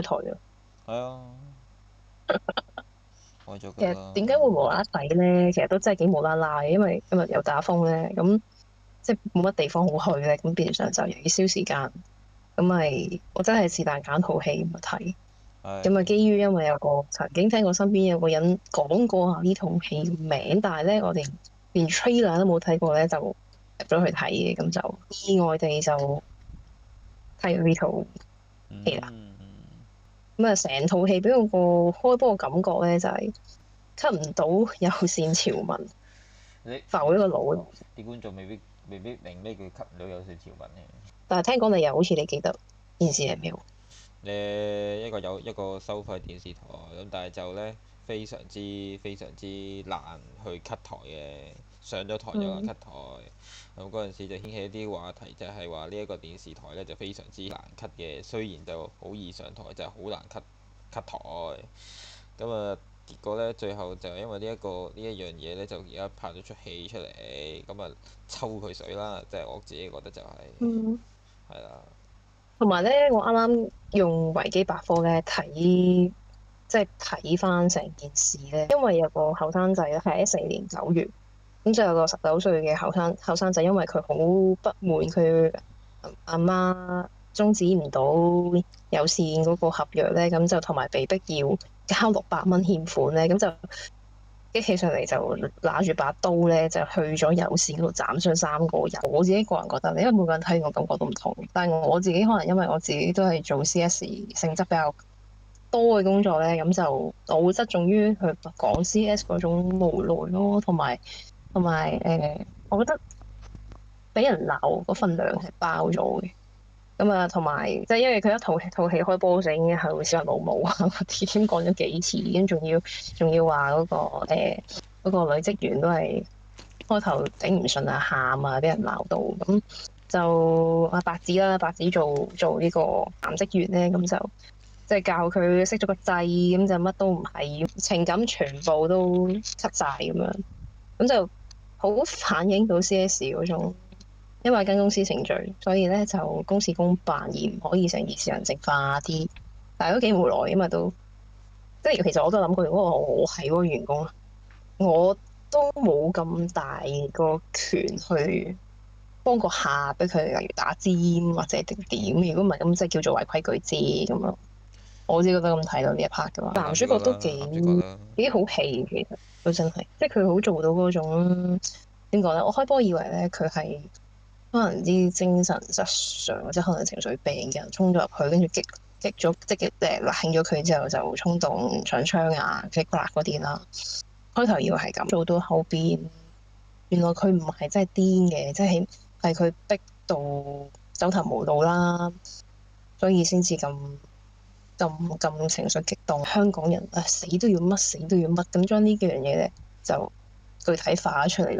台啊。係啊，開咗其實㗎啦。點解會無啦啦洗咧？其實都真係幾無啦啦嘅，因為今日又打風咧，咁即係冇乜地方好去咧，咁變相就又要消時間，咁咪我真係是但揀套戲咁睇。咁啊，係基於因為有個曾經聽過身邊有個人講過下呢套戲名，但係咧我哋連 trailer 都冇睇過咧，就入咗去睇嘅，咁就意外地就睇咗呢套戲啦。嗯，咁啊，成套戲俾我個開波嘅感覺咧，就係吸唔到有線潮文，你浮咗個腦。啲觀眾未必明咩叫吸唔到有線潮文嘅。但係聽講你又好似你記得件事係咩喎？一個收費電視台咁，但係就呢，非常之難去 cut 台嘅，上咗台就難 嗯 cut 台。咁嗰陣時就掀起一啲話題，就係話呢一個電視台呢就非常之難 cut 嘅，雖然就好易上台，就係好難 cut 台。咁啊，結果呢，最後就因為呢一樣嘢呢，就而家拍咗出戲出嚟，咁啊抽佢水啦，即係我自己覺得就嗯，係啦。同埋咧，我啱啱用維基百科咧睇，即係睇翻成件事咧，因為有個後生仔咧，係2014年9月，咁就有個19歲嘅後生仔，因為佢好不滿佢阿媽終止唔到有線嗰個合約咧，咁就同埋被逼要交600蚊欠款咧，咁就激起上嚟就拿住把刀咧，就去咗有線嗰度斬傷3個人。我自己個人覺得，因為每個人睇我感覺都唔同，但係我自己可能因為我自己都係做 CS 性質比較多嘅工作咧，咁就我會側重於去講 CS 嗰種無奈咯，同埋我覺得俾人鬧嗰份量係包咗嘅。咁啊，同埋即係因為佢一套戲開波就已經係會小人老母啊，嗰啲已經講咗幾次，已經仲要話嗰個女職員都係開頭頂唔順啊，喊啊，俾人鬧到咁，就阿白紙啦，白紙做呢個男職員咧，咁就即係教佢熄咗個掣，咁就乜都唔係，情感全部都出晒咁樣，咁就好反映到 CS 嗰種。因為跟公司程序，所以咧就公事公辦而唔可以成件事人性化啲。但係都幾無奈，因為都即係其實我都諗過，如果我係嗰個員工，我都冇咁大個權去幫個客俾佢，例如打尖或者定點。如果唔係咁，即係叫做違規矩啫咁樣。我自己覺得咁睇到呢一 part 嘅話，男主角都男主角啦，幾好戲，其實都真係，即係佢好做到嗰種點講咧？我開波以為咧佢係。可能啲精神失常或者可能情緒病嘅人衝咗入去，跟住擊咗即係冷咗佢之後就衝動搶槍啊、擊殺嗰啲啦。開頭以為係咁，做到後邊原來佢唔係真係癲嘅，即係佢逼到走投無路啦，所以先至咁情緒激動。香港人啊，死都要乜，死都要乜，咁將呢幾樣嘢咧就具體化咗出嚟。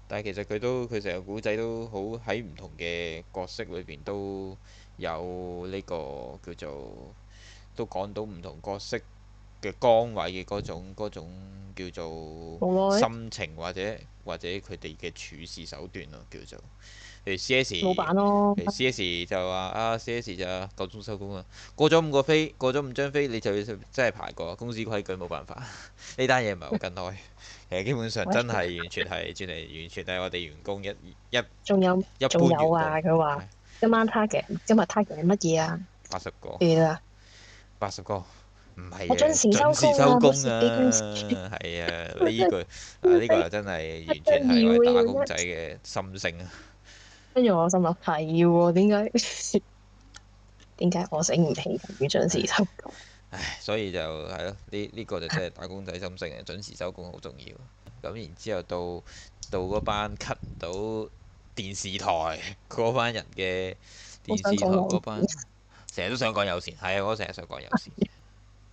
但係其實佢成個古仔都好喺唔同嘅角色裏邊都有呢個叫做都講到唔同角色嘅崗位嘅嗰種叫做無奈心情或者佢哋嘅處事手段咯，叫做譬如 C.S. 老闆咯。譬如 C.S. 就話啊 C.S. 就夠鐘收工啦，過咗5張飛你就要真係排過公司規矩冇辦法，呢單嘢唔係我跟開。其實基本上真係完全係轉嚟，完全係我哋員工仲有一仲般員工，有啊！佢話今日 target 係乜嘢啊？80個記得啊！80個，唔係我準嘅，時收準時工啊，冇收工事幾點時。啊，係啊，呢個又真係完全係我哋打工仔嘅心聲啊！跟住我心諗係喎，點解我醒唔起要準時收工？唉，所以就係咯，呢個就真係打工仔心聲啊！準時收工好重要。咁然之後到嗰班 cut 唔到電視台嗰班人嘅好電視台想講有嗰班，成日都想講有線，係啊，我成日想講有線。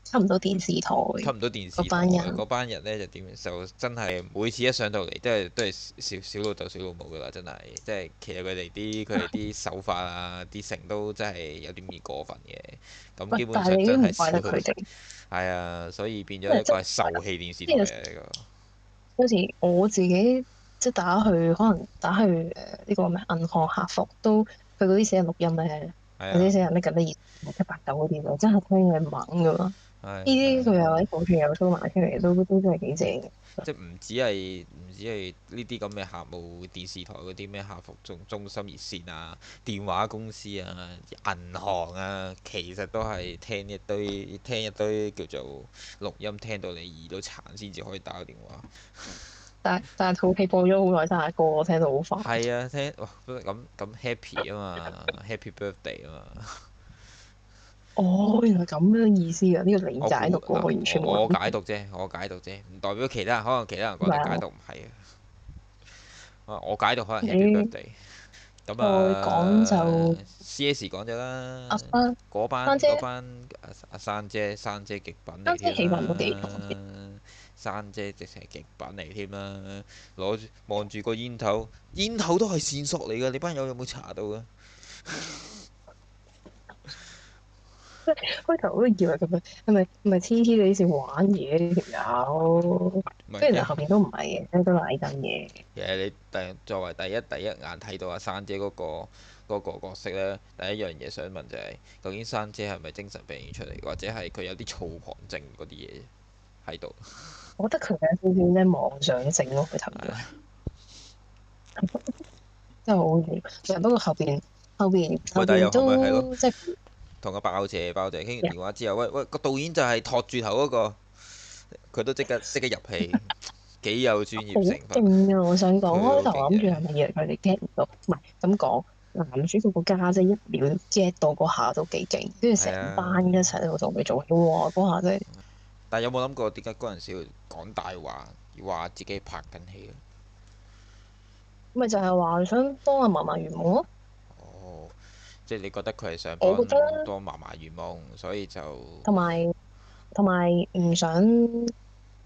差唔多電視台吸唔到電視台嗰班人，嗰班人呢，就點就真係每次一上到嚟都係小老豆小老母噶啦，真係即係其實佢哋啲手法啊啲成都真係有啲過分嘅，咁基喂，本但係你都唔上真係怪得佢哋，係啊，所以變因為即咗一個係受氣電視台係啊呢個。有時我自己即係打去可能打去呢個咩銀行客服都佢嗰啲寫錄音咧。係啊，或者死人咩咁得意789嗰啲咯，真係聽佢猛噶嘛。係呢啲佢又喺港片又 show 埋出嚟，都真係幾正嘅。即係唔止係呢啲咁嘅客務電視台嗰啲咩客服中心熱線啊、電話公司啊、銀行啊，其實都係聽一堆叫做錄音，聽到你耳都殘先至可以打個電話。但係套戲播咗好耐，生日歌我聽到好煩。係啊，哇咁 happy 啊嘛，Happy Birthday 啊嘛。哦，原來咁樣意思啊！呢個理我解讀過，估嗱，我完全冇我諗我解讀啫，唔代表其他人，可能其他人覺得解過。讀唔係我解讀可能 Happy 你 Birthday。咁再講就CS 講咗啦，阿生嗰班生姐，阿珊姐極品嚟生姐添氣氛都幾好嘅。啦，珊姐直情係極品嚟添啦，攞住望住個煙頭，煙頭都係線索嚟㗎，你班友有冇查到啊？開頭我都以為咁樣，係咪 TT 嗰啲先玩嘢呢條友？唔係，跟住後邊都唔係嘅，即係都係真嘅。其實你作為第一眼睇到阿珊姐嗰個角色呢，第一樣嘢想問就係、究竟珊姐係咪精神病院出嚟，或者係佢有啲躁狂症嗰啲嘢喺度？我覺得佢有少少咧妄想症咯，佢頭先真係好好笑。不過後邊但係又係咪係咯？都即係同阿爆姐傾完電話之後，喂個導演就係托住頭嗰個，佢都即刻入戲，幾有專業好成分。勁啊！我想講，佢好開頭我諗住勁嘅，係咪以為佢哋 get 唔到？唔係咁講，男主角個家姐一秒 get 到嗰下都幾勁，跟住係成班啊。一齊喺度同佢做，哇！嗰下真係〜但係有冇諗過點解嗰陣時要講大話，話自己拍緊戲咧？咪就係話想幫阿嫲嫲圓夢咯。哦，即係你覺得佢係想我幫覺得嫲嫲圓夢，所以就同埋唔想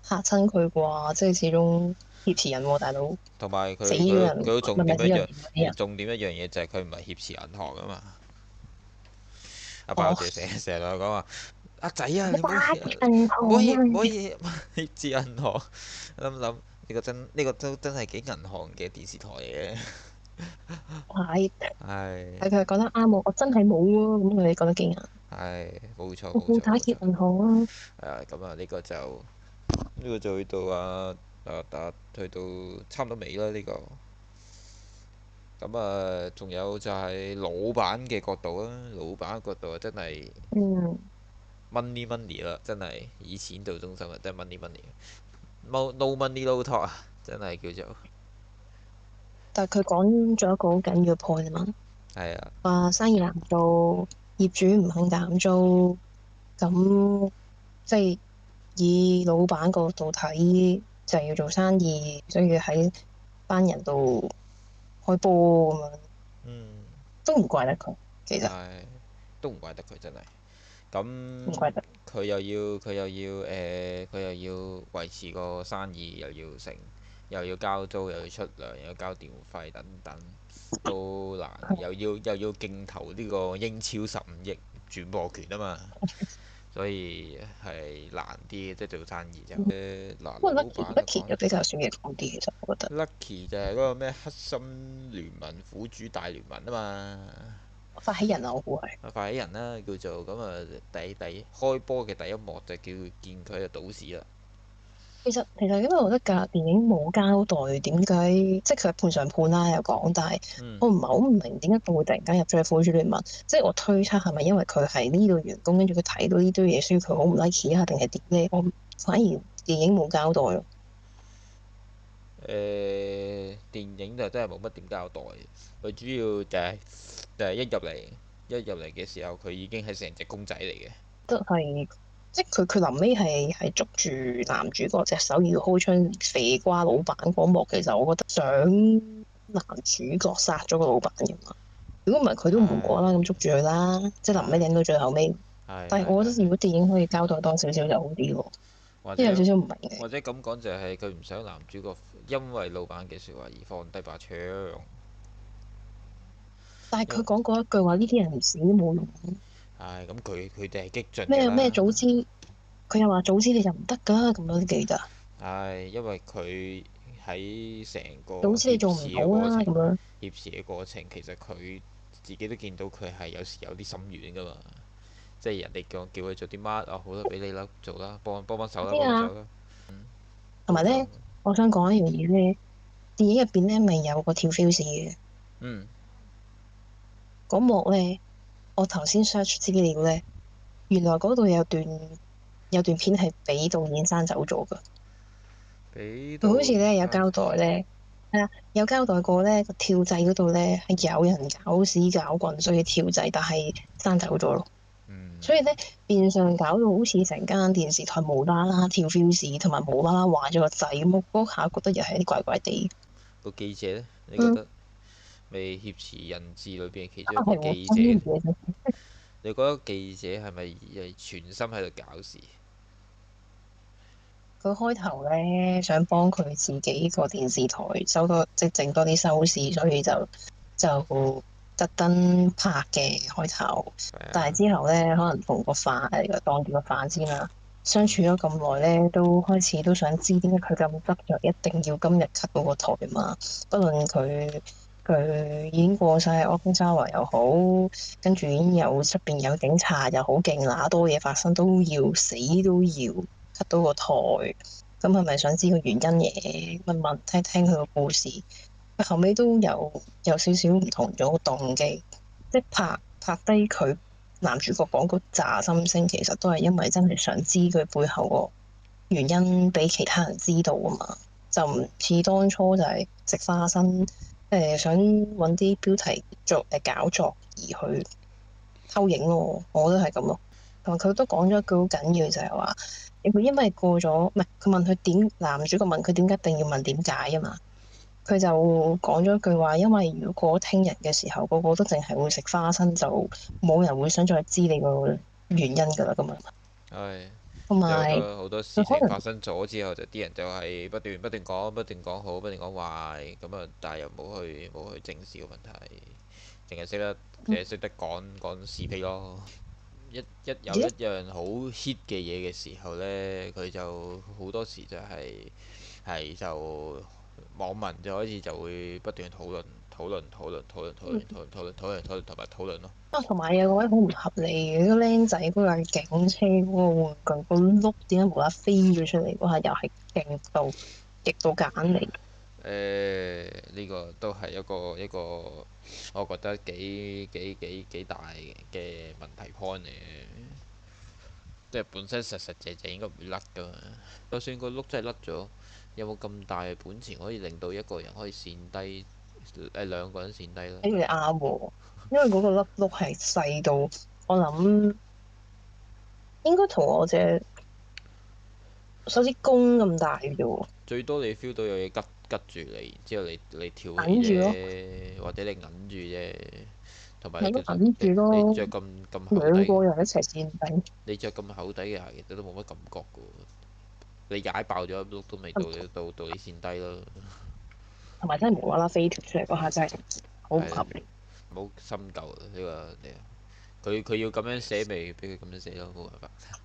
嚇親佢啩，即係始終劫持人喎，大佬同埋死咗人，佢唔係唔係死咗人嗰啲人。重點一樣嘢就係佢唔係挾持銀行啊嘛。阿爆哦，姐成日同佢講話：阿仔啊，你唔好花挾銀唔可以唔可行以挾持銀行。諗呢個都真係幾銀行嘅電視台嚟嘅。係係係佢係講得啱喎，我真係冇喎，咁佢哋覺得驚啊！係冇錯我冇冇錯冇錯。打劫銀行啊！咁啊呢個就去到去到差唔多尾啦呢個。咁仲有就係老闆嘅角度啦，老闆嘅角度啊真係 嗯，money 啦，真係以錢做中心啊，真係 money，no money no talk 啊，真係叫做但係佢講咗一個好緊要嘅 point 啊嘛，係啊，話生意難做，業主唔肯減租，咁即係以老闆角度睇，就係要做生意，所以喺班人度開波咁樣，嗯都唔怪得佢，其實係都唔怪得佢真係。咁唔怪得。佢又要維持個生意，又要成，又要交租，又要出糧，又要交電費等等，都難。又要競投呢個英超15億轉播權啊嘛，所以係難啲，即係做生意就嗱不過老 Lucky 闆 Lucky 就比較少嘢講啲，其實我覺得 Lucky 就係嗰個咩黑心聯盟苦主大聯盟啊嘛。發起人啊，我估係。發起人啦，叫做咁啊，第開波嘅第一幕就叫見佢就賭屎啦。其實因為我覺得㗎電影冇交代點解，即係佢係判上判啦又講，但係嗯我唔係好唔明點解佢會突然間入咗去苦主聯盟，即係我推測係咪因為佢係呢度員工，跟住佢睇到呢堆嘢，所以佢好唔 like 啊，定係點咧？我反而電影冇交代咯。電影就真係冇乜點交代，佢主要就係一入嚟嘅時候，佢已經係成隻公仔嚟嘅。都係即係佢臨尾係捉住男主角隻手要開槍射瓜老闆嗰幕，其實我覺得想男主角殺咗個老闆嘅嘛。如果唔係佢都唔會無啦啦咁捉住佢啦，即係臨尾影到最後尾。但係我覺得如果電影可以交代多少少就好啲喎，或即係有少者少唔明嘅。或者咁講就係佢唔想男主角因為老闆嘅説話而放低把槍。但係佢講過一句話：呢啲人死都冇用。咁佢哋係激進嘅咩啦。早知佢又話早知你就唔得㗎，咁樣記得。因為佢喺成個早知你做唔挾持嘅過程，到啦，咁樣。挾持嘅過程其實佢自己都見到佢係有時有啲心軟噶嘛。即係人哋叫佢做啲乜啊，好啦，俾你啦，做啦，幫手啦，知啊，幫手啦。就同埋咧，我想講一樣嘢咧，電影入邊咧咪有個跳 fuse 嘅嗯嗰幕咧，我頭先 search 資料咧，原來嗰度有段片係俾導演刪走咗噶。俾佢好似到咧有交代咧，係啊，有交代過咧個跳掣嗰度咧係有人搞屎搞棍，所以跳掣，但係刪走咗咯。嗯所以咧變相搞到好似成間電視台無啦啦跳 fuse，同埋無啦啦壞咗個掣咁，我嗰下覺得又係有啲怪怪地。個記者咧，你覺嗯，得未挾持人質裏邊其中一個啊係喎，記者呢，真嘅。你覺得記者係咪全心喺度搞事？佢開頭咧想幫佢自己個電視台收多，即係整多啲收視，所以就特登拍嘅開頭。係啊，但係之後咧，可能同個飯當住個飯先啦，相嗯處咗咁耐咧，都開始都想知點解佢咁執着，一定要今日 cut 嗰個台嘛。不論佢已經過晒 Okinawa 又好，跟住已經有出邊有警察又好勁，嗱多嘢發生都要死都要 cut 到個台。咁係咪想知個原因嘅？問問聽聽佢個故事，佢後尾都有少少唔同咗個動機，即係拍低佢男主角講嗰扎心聲，其實都係因為真係想知佢背後個原因，俾其他人知道啊嘛，就唔似當初就係食花生，想揾啲標題搞作而去偷影咯，我覺得係咁咯。同埋佢都講咗一句好緊要，就係話，因為過咗，唔係佢問佢點，男主角問佢點解一定要問點解啊嘛，佢就講咗一句話，因為如果聽日嘅時候個個都淨係會食花生，就冇人會想再知你個原因㗎啦，咁樣。係，即係好同埋多好多事佢可能情發生咗之後，就啲人就係不斷講，不斷講好，不斷講壞，咁啊，但係又冇去正視個問題，淨係識得講是非咯。有一樣好 hit 嘅嘢嘅時候呢，佢就好多時就網民就開始就會不斷討論同埋討論咯。同埋有個位好唔合理嘅，個僆仔嗰架警車嗰個玩具個轆點解無啦啦飛咗出嚟嗰下，又係極度揀嚟。呢個都係一個，我覺得幾大嘅問題 point 嚟嘅，即係本身實實際際應該唔會甩噶嘛。就算個轆真係甩咗，有冇咁大嘅本錢可以令到一個人可以跣低兩個人跣低咧？睇住你啱喎，因為嗰個粒轆係細到我諗應該同我隻手指公咁大嘅啫喎，最多你 feel 到有嘢拮住你，然之後你跳起揞住咯，啫，或者你揞住啫。同埋咪都揞住你咯，着咁厚底，兩個人一齊跣低，你着咁厚底嘅鞋，其實都冇乜感覺噶喎。你踩爆咗一碌都未到你跣低咯。同埋真係無啦啦飛脱出嚟嗰下真係好唔係啊，合理。唔好深究啊呢個佢要咁樣寫，咪俾佢咁樣寫咯，冇辦法。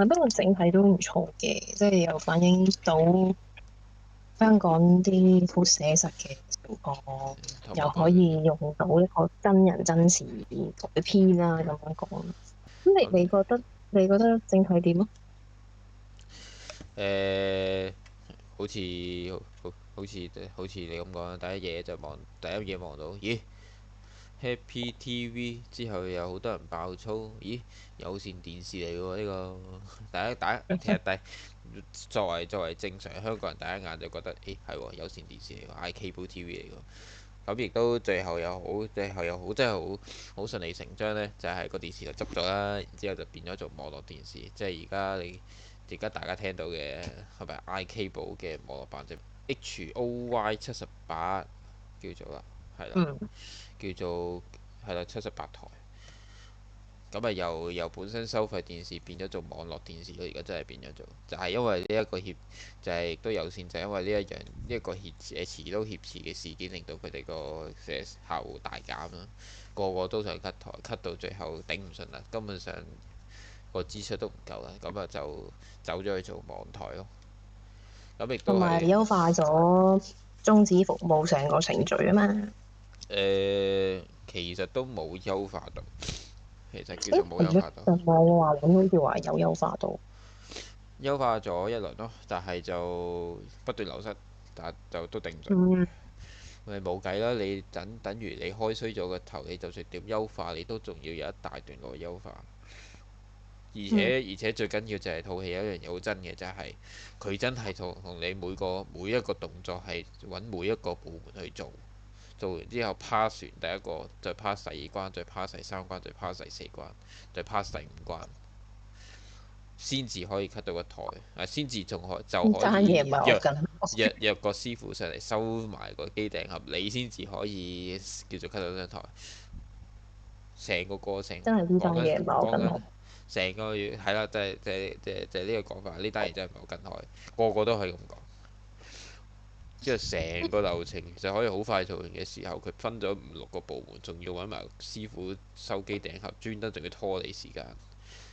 不過整體都唔錯嘅，即係又反映到香港啲好寫實嘅情況，又同埋佢可以用到一個真人真事改編啦咁樣講。咁你覺得整體點啊？誒，好似好似你咁講，第一嘢望到，咦？Happy TV 之後有好多人爆粗，咦？有線電視嚟喎呢個，其實作為正常香港人，第一眼就覺得，咦係喎有線電視嚟喎，iCable TV 嚟喎。咁亦都最後又好，真係好順理成章呢，就係個電視就執咗啦，然之後就變咗做網絡電視，即係而家大家聽到嘅係咪 iCable 嘅網絡版啫？HOY78叫做啦，係啦。嗯，叫做係啦78台，咁啊由本身收費電視變咗做網絡電視咯，而家真係變咗做，就係因為呢一個就係亦都有線，就係因為呢一個遲都挾持嘅事件，令到佢哋個客戶大減啦，個個都想 cut 台，cut 到最後頂唔順啦，根本上個支出都唔夠啦，咁啊就走咗去做網台咯，咁亦同都係埋優化咗終止服務成個程序啊嘛。誒其實都冇優化到，其實叫做冇優誒化到。上網話好似話有優化到。優化咗一輪咯，但係就不斷流失，但就都頂唔順。嗯咪冇計啦，你等於你開衰咗個頭，你就算點優化，你都仲要有一大段路優化。嗯而且最緊要就係套戲有一樣嘢好真嘅，就係佢真係同你每一個動作係揾每一個部門去做，做完之後 pass 完第一個，再 pass 第二關，再 pass 第三關，再 pass 第四關，再 pass 第五關，先至可以 cut 到個台，先至就可爭嘢唔以約係我跟，約個師傅上嚟收埋個機頂盒，你先至可以叫做 cut 到張台。成個過程真係呢單講緊嘢唔係我講緊跟開。成個月係啦，就係呢個講法。呢單嘢真係唔係好跟開，個個都可以咁講。即係成個流程其實可以好快做完嘅時候，佢分咗五六個部門，仲要揾埋師傅收機頂盒，專登仲要拖你時間。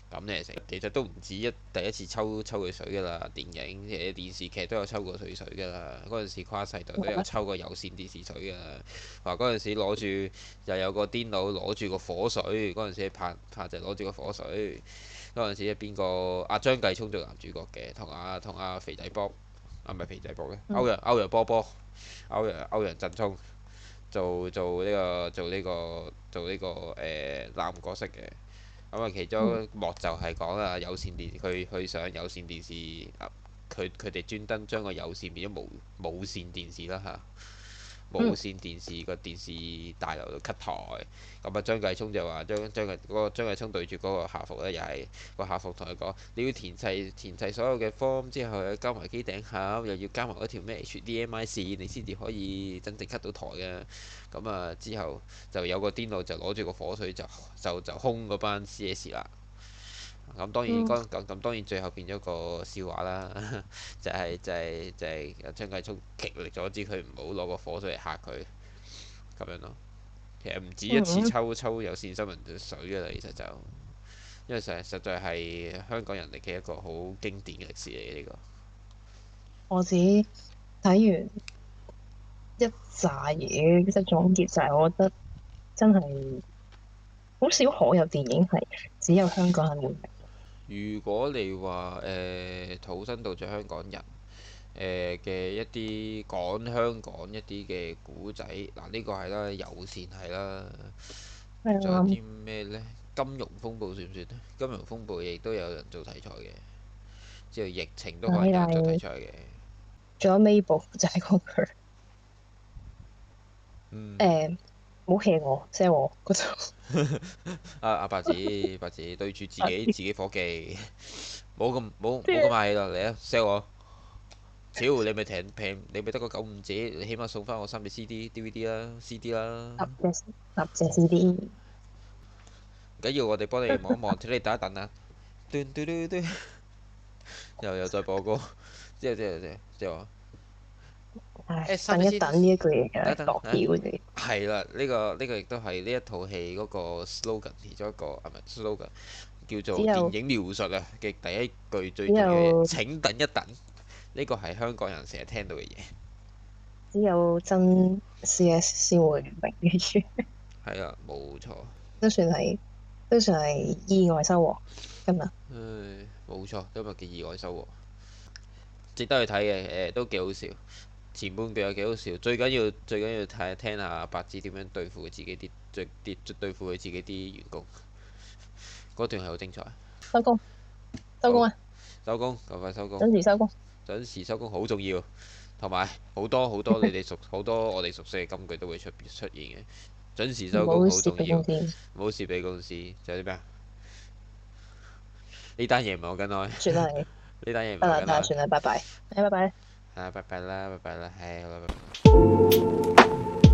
咁你成其實都唔止第一次抽佢水㗎啦，電影電視劇都有抽過水㗎啦。嗰陣時跨世代都有抽過有線電視水㗎啦。話嗰陣時攞住又有個癲佬攞住個火水，嗰陣時拍就攞住個火水。嗰陣時邊個阿張繼聰做男主角嘅，同阿肥仔波，唔係肥仔波嘅，歐陽波波，歐陽震聰做呢個男角色嘅。咁啊，其中一幕就係講啊有線電視，佢去上有線電視，佢哋專登將個有線變咗無線電視啦嚇。無線電視個電視大樓度 cut 台，咁啊張繼聰就話張繼聰對住嗰個客服呢，又係個客服同佢講，你要填齊所有嘅 form 之後，又加埋機頂盒，又要加埋嗰條咩 HDMI 線，你先至可以真正 cut 到台嘅。咁啊之後就有個癲佬就攞住個火水就轟嗰班 CS 啦。咁當然最後變咗個笑話啦，就係張繼聰極力阻止佢唔好攞個火水嚟嚇佢咁樣咯。其實唔止一次抽有線新聞水㗎啦，其實就因為實在係香港人嚟嘅一個好經典嘅歷史嚟嘅呢個。我自己睇完一紮嘢，即係總結就係我覺得真係好少可有電影係只有香港人會明。如果你話土生土長香港人嘅一啲講香港一啲嘅古仔，嗱呢個係啦，有線係啦，仲有啲咩呢？金融風暴算唔算咧？金融風暴亦都有人做題材嘅，之後疫情都可能有人做題材嘅。仲有 Mabel 就係嗰句唔好 hea 我 sell 我嗰度。阿白紙對住自己伙計，冇咁客氣啦，嚟啊 sell 我！屌你咪平，你咪得個95折，你起碼送翻我3隻 CD、DVD 啦、CD 啦。10隻 CD。唔緊要，我哋幫你望一望，請你等一等啊。嘟嘟嘟嘟，又再播歌，之後等一等呢一句嘢嘅落票嘅。係啦，呢個亦都係呢一套戲嗰個 slogan 其中一個，唔係 slogan，叫做電影描述啊嘅第一句最重要嘅，請等一等。呢個係香港人成日聽到嘅嘢。只有真 CS 先會明嘅嘢。係啊，冇錯。都算係意外收穫今日。冇錯，今日嘅意外收穫，值得去睇嘅，都幾好笑。前半句又幾好笑，最緊要聽下白紙點樣對付佢自己對付佢自己啲員工，嗰段係好精彩。收工啊！收工，咁快收工。準時收工。準時收工好重要，同埋好多好多好多我哋熟悉嘅金句都會出現嘅。準時收工好重要，唔好蝕俾公司。仲有啲咩啊？呢單嘢唔係我跟開。算啦，呢單嘢唔係我跟開。算啦，拜拜。拜拜。拜拜啦，係好啦，拜拜。